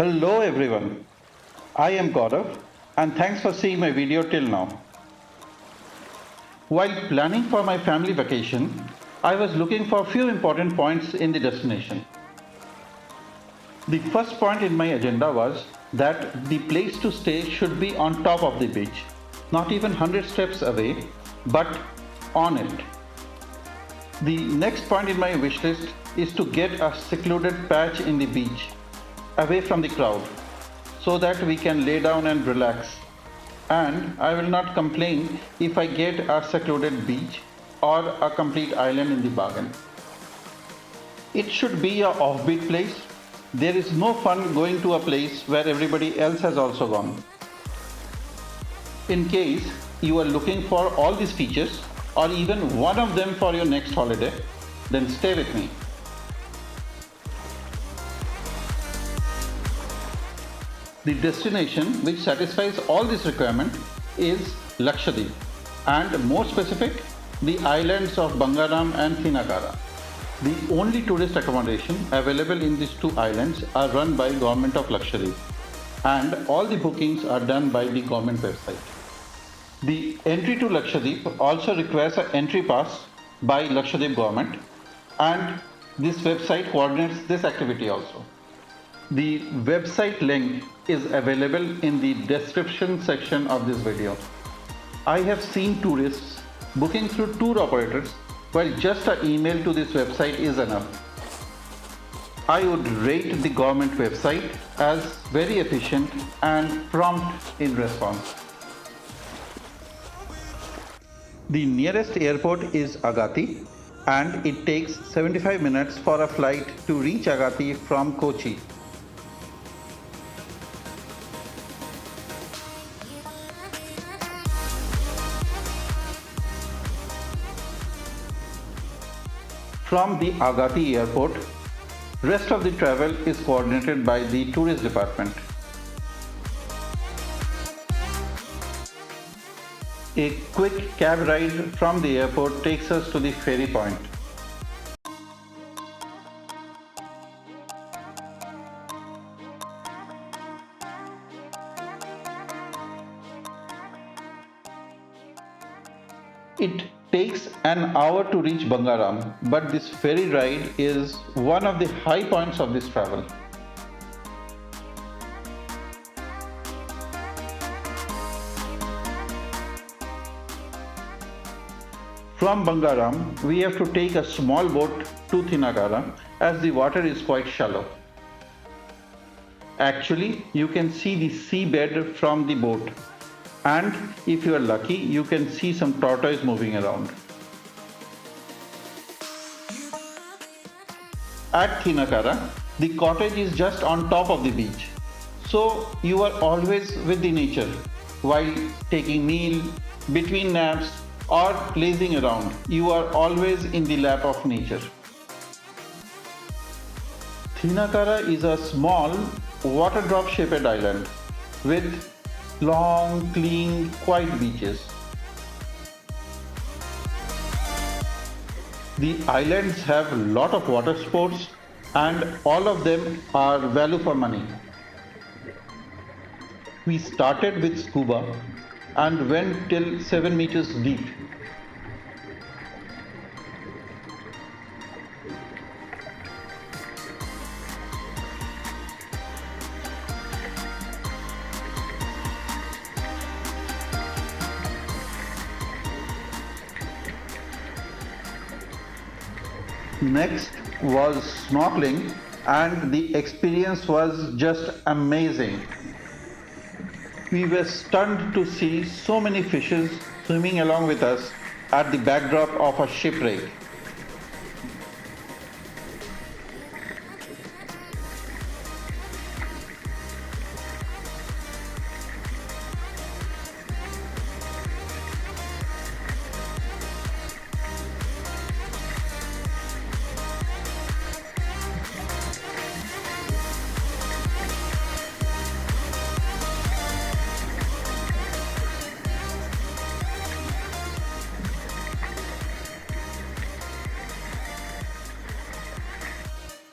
Hello everyone, I am Gaurav and thanks for seeing my video till now. While planning for my family vacation, I was looking for a few important points in the destination. The first point in my agenda was that the place to stay should be on top of the beach, not even 100 steps away, but on it. The next point in my wish list is to get a secluded patch in the beach, away from the crowd, so that we can lay down and relax. And I will not complain if I get a secluded beach or a complete island in the bargain. It should be a offbeat place. There is no fun going to a place where everybody else has also gone. In case you are looking for all these features or even one of them for your next holiday, then stay with me. The destination which satisfies all these requirements is Lakshadweep, and more specific, the islands of Bangaram and Thinnakara. The only tourist accommodation available in these two islands are run by Government of Lakshadweep, and all the bookings are done by the government website. The entry to Lakshadweep also requires an entry pass by Lakshadweep government, and this website coordinates this activity also. The website link is available in the description section of this video. I have seen tourists booking through tour operators while just an email to this website is enough. I would rate the government website as very efficient and prompt in response. The nearest airport is Agatti and it takes 75 minutes for a flight to reach Agatti from Kochi. From the Agatti airport, rest of the travel is coordinated by the tourist department. A quick cab ride from the airport takes us to the ferry point. It takes an hour to reach Bangaram, but this ferry ride is one of the high points of this travel. From Bangaram, we have to take a small boat to Thinnakara as the water is quite shallow. Actually, you can see the seabed from the boat. And if you are lucky, you can see some tortoise moving around. At Thinnakara, the cottage is just on top of the beach. So you are always with the nature while taking meal, between naps or lazing around. You are always in the lap of nature. Thinnakara is a small water drop shaped island with long, clean, quiet beaches. The islands have a lot of water sports and all of them are value for money. We started with scuba and went till 7 meters deep. Next was snorkeling and the experience was just amazing. We were stunned to see so many fishes swimming along with us at the backdrop of a shipwreck.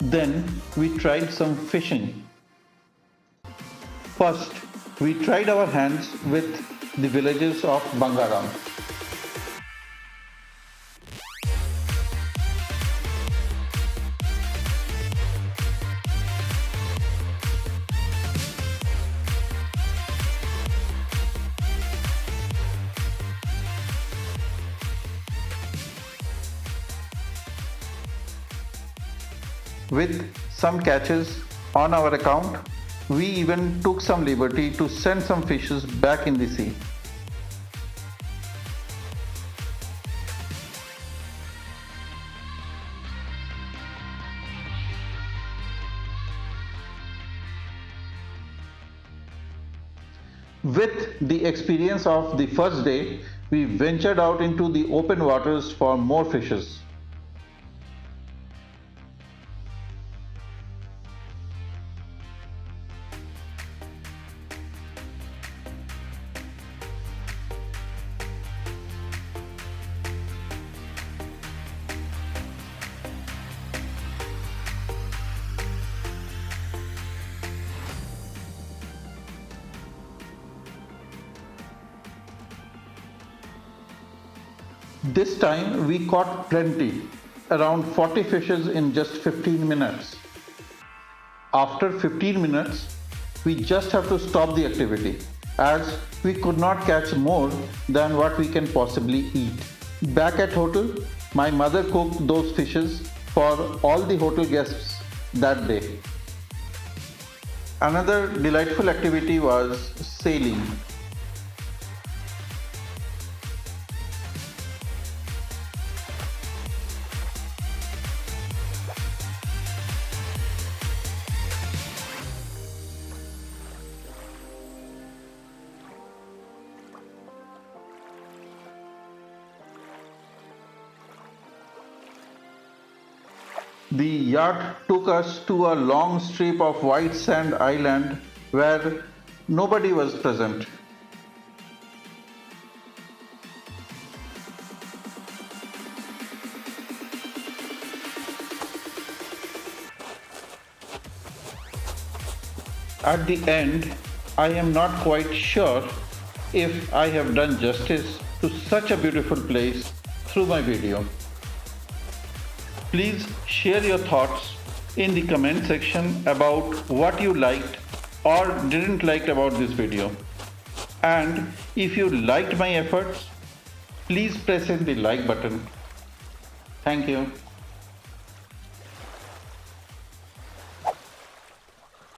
Then we tried some fishing. First, we tried our hands with the villages of Bangaram. With some catches on our account, we even took some liberty to send some fishes back in the sea. With the experience of the first day, we ventured out into the open waters for more fishes. This time we caught plenty, around 40 fishes in just 15 minutes. After 15 minutes, we just have to stop the activity as we could not catch more than what we can possibly eat. Back at hotel, my mother cooked those fishes for all the hotel guests that day. Another delightful activity was sailing. The yacht took us to a long strip of white sand island where nobody was present. At the end, I am not quite sure if I have done justice to such a beautiful place through my video. Please share your thoughts in the comment section about what you liked or didn't like about this video. And if you liked my efforts, please press in the like button. Thank you.